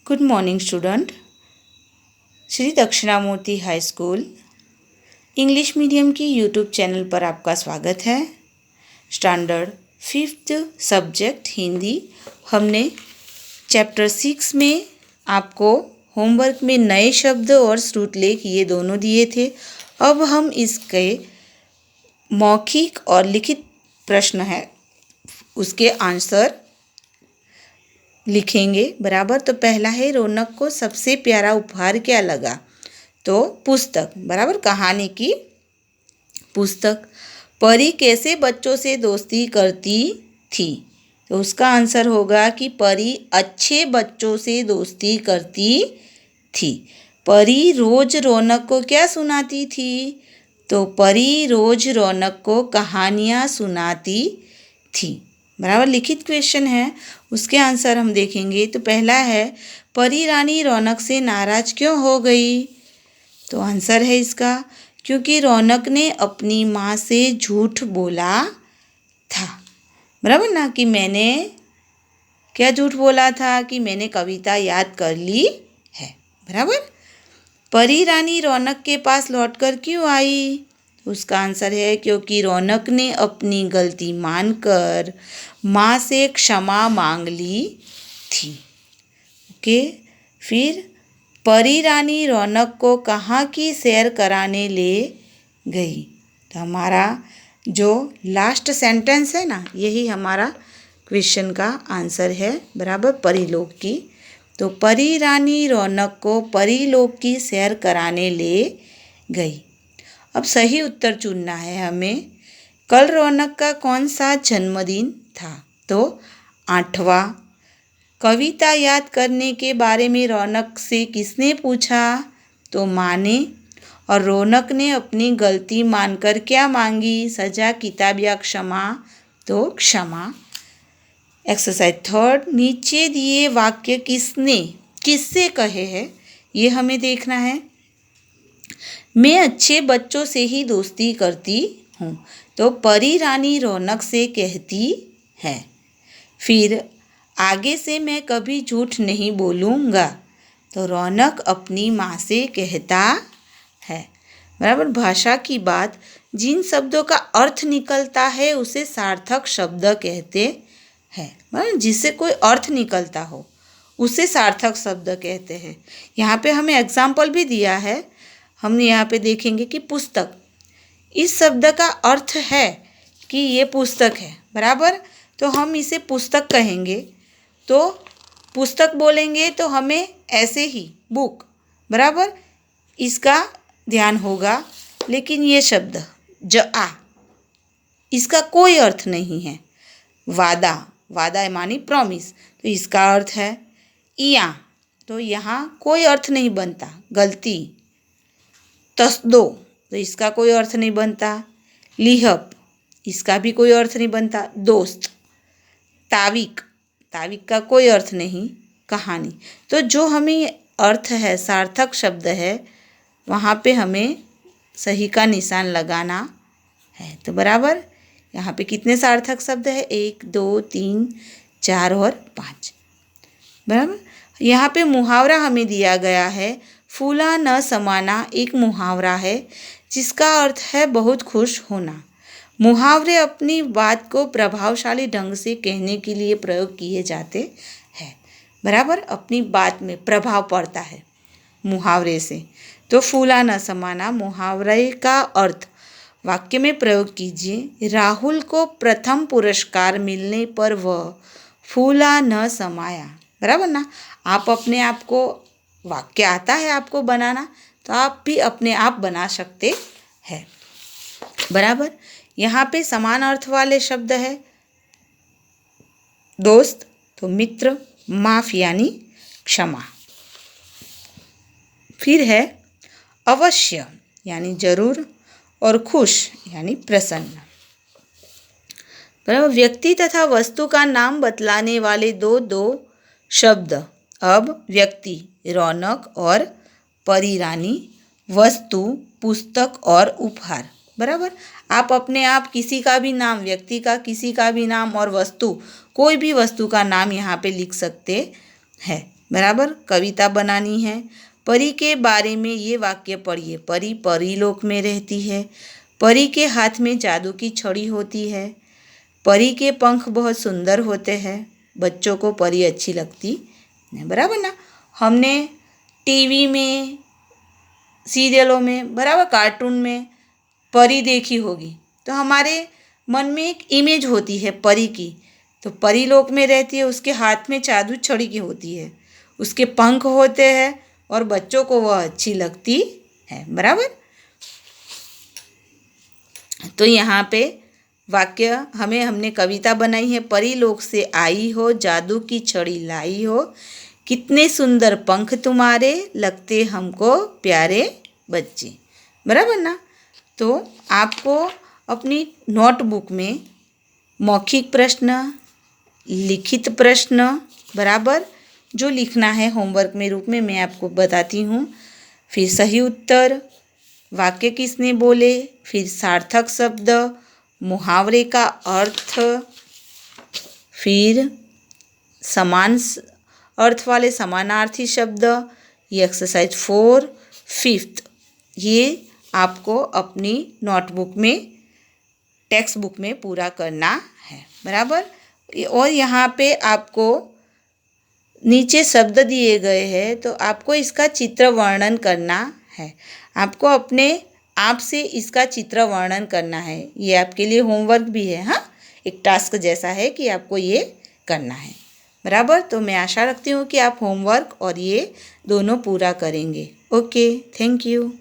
Good morning student. Shri Dakshinamurthy high school English medium की YouTube channel पर आपका स्वागत है। स्टैंडर्ड 5th सब्जेक्ट हिंदी, हमने चैप्टर 6 में आपको होमवर्क में नए शब्द और श्रुतलेख ये दोनों दिए थे। अब हम इसके मौखिक और लिखित प्रश्न है उसके आंसर लिखेंगे। बराबर। तो पहला है, रौनक को सबसे प्यारा उपहार क्या लगा? तो पुस्तक। बराबर, कहानी की पुस्तक। परी कैसे बच्चों से दोस्ती करती थी? तो उसका आंसर होगा कि परी अच्छे बच्चों से दोस्ती करती थी। परी रोज रौनक को क्या सुनाती थी? तो परी रोज रौनक को कहानियाँ सुनाती थी। बराबर। लिखित क्वेश्चन है, उसके आंसर हम देखेंगे। तो पहला है, परी रानी रौनक से नाराज क्यों हो गई? तो आंसर है इसका, क्योंकि रौनक ने अपनी माँ से झूठ बोला था। बराबर ना, कि मैंने क्या झूठ बोला था? कि मैंने कविता याद कर ली है। बराबर। परी रानी रौनक के पास लौटकर क्यों आई? उसका आंसर है, क्योंकि रौनक ने अपनी गलती मानकर माँ से क्षमा मांग ली थी। ओके। फिर परी रानी रौनक को कहाँ की सैर कराने ले गई? तो हमारा जो लास्ट सेंटेंस है ना, यही हमारा क्वेश्चन का आंसर है। बराबर, परीलोक की। तो परी रानी रौनक को परीलोक की सैर कराने ले गई। अब सही उत्तर चुनना है हमें। कल रौनक का कौन सा जन्मदिन था? तो 8वां। कविता याद करने के बारे में रौनक से किसने पूछा? तो माँ ने। और रौनक ने अपनी गलती मानकर क्या मांगी? सजा, किताब या क्षमा? तो क्षमा। एक्सरसाइज 3, नीचे दिए वाक्य किससे कहे हैं, ये हमें देखना है। मैं अच्छे बच्चों से ही दोस्ती करती हूँ। तो परी रानी रौनक से कहती है। फिर आगे से मैं कभी झूठ नहीं बोलूँगा। तो रौनक अपनी माँ से कहता है। बराबर। भाषा की बात, जिन शब्दों का अर्थ निकलता है उसे सार्थक शब्द कहते हैं। बराबर, जिससे कोई अर्थ निकलता हो उसे सार्थक शब्द कहते हैं। यहाँ पे हमें एग्जाम्पल भी दिया है। हमने यहाँ पे देखेंगे कि पुस्तक, इस शब्द का अर्थ है कि ये पुस्तक है। बराबर। तो हम इसे पुस्तक कहेंगे। तो पुस्तक बोलेंगे तो हमें ऐसे ही बुक, बराबर, इसका ध्यान होगा। लेकिन ये शब्द इसका कोई अर्थ नहीं है। वादा, वादा मानी प्रॉमिस, तो इसका अर्थ है इया, तो यहाँ कोई अर्थ नहीं बनता। गलती, तस्दो, तो इसका कोई अर्थ नहीं बनता। लिहप, इसका भी कोई अर्थ नहीं बनता। दोस्त, ताविक, ताविक का कोई अर्थ नहीं। कहानी, तो जो हमें अर्थ है, सार्थक शब्द है, वहाँ पे हमें सही का निशान लगाना है। तो बराबर, यहाँ पे कितने सार्थक शब्द है? 1, 2, 3, 4 और 5। बराबर। यहाँ पे मुहावरा हमें दिया गया है। फूला न समाना एक मुहावरा है जिसका अर्थ है बहुत खुश होना। मुहावरे अपनी बात को प्रभावशाली ढंग से कहने के लिए प्रयोग किए जाते हैं। बराबर, अपनी बात में प्रभाव पड़ता है मुहावरे से। तो फूला न समाना मुहावरे का अर्थ वाक्य में प्रयोग कीजिए। राहुल को प्रथम पुरस्कार मिलने पर वह फूला न समाया। बराबर ना। आप अपने आप को, वाक्य आता है आपको बनाना, तो आप भी अपने आप बना सकते हैं। बराबर। यहाँ पे समान अर्थ वाले शब्द है दोस्त, तो मित्र, माफ यानी क्षमा। फिर है अवश्य यानी जरूर, और खुश यानी प्रसन्न। बराबर। व्यक्ति तथा वस्तु का नाम बतलाने वाले दो शब्द। अब व्यक्ति रौनक और परी रानी, वस्तु पुस्तक और उपहार। बराबर। आप अपने आप किसी का भी नाम, व्यक्ति का किसी का भी नाम और वस्तु, कोई भी वस्तु का नाम यहाँ पे लिख सकते हैं। बराबर। कविता बनानी है। परी के बारे में ये वाक्य पढ़िए। परी परीलोक में रहती है। परी के हाथ में जादू की छड़ी होती है। परी के पंख बहुत सुंदर होते हैं। बच्चों को परी अच्छी लगती है, बराबर ना। हमने टीवी में, सीरियलों में, बराबर, कार्टून में परी देखी होगी, तो हमारे मन में एक इमेज होती है परी की। तो परी लोक में रहती है, उसके हाथ में जादू छड़ी की होती है, उसके पंख होते हैं और बच्चों को वह अच्छी लगती है, बराबर। तो यहाँ पे वाक्य हमने कविता बनाई है। परी लोक से आई हो, जादू की छड़ी लाई हो, कितने सुंदर पंख तुम्हारे, लगते हमको प्यारे बच्चे, बराबर ना। तो आपको अपनी नोटबुक में मौखिक प्रश्न, लिखित प्रश्न, बराबर, जो लिखना है होमवर्क में रूप में मैं आपको बताती हूँ। फिर सही उत्तर, वाक्य किसने बोले, फिर सार्थक शब्द, मुहावरे का अर्थ, फिर समान अर्थ वाले समानार्थी शब्द। ये एक्सरसाइज 4 5 ये आपको अपनी नोटबुक में, टेक्स्ट बुक में पूरा करना है, बराबर। और यहाँ पे आपको नीचे शब्द दिए गए हैं, तो आपको इसका चित्र वर्णन करना है। आपको अपने आप से इसका चित्र वर्णन करना है। ये आपके लिए होमवर्क भी है, हाँ, एक टास्क जैसा है कि आपको ये करना है, बराबर। तो मैं आशा रखती हूँ कि आप होमवर्क और ये दोनों पूरा करेंगे। Okay, thank you.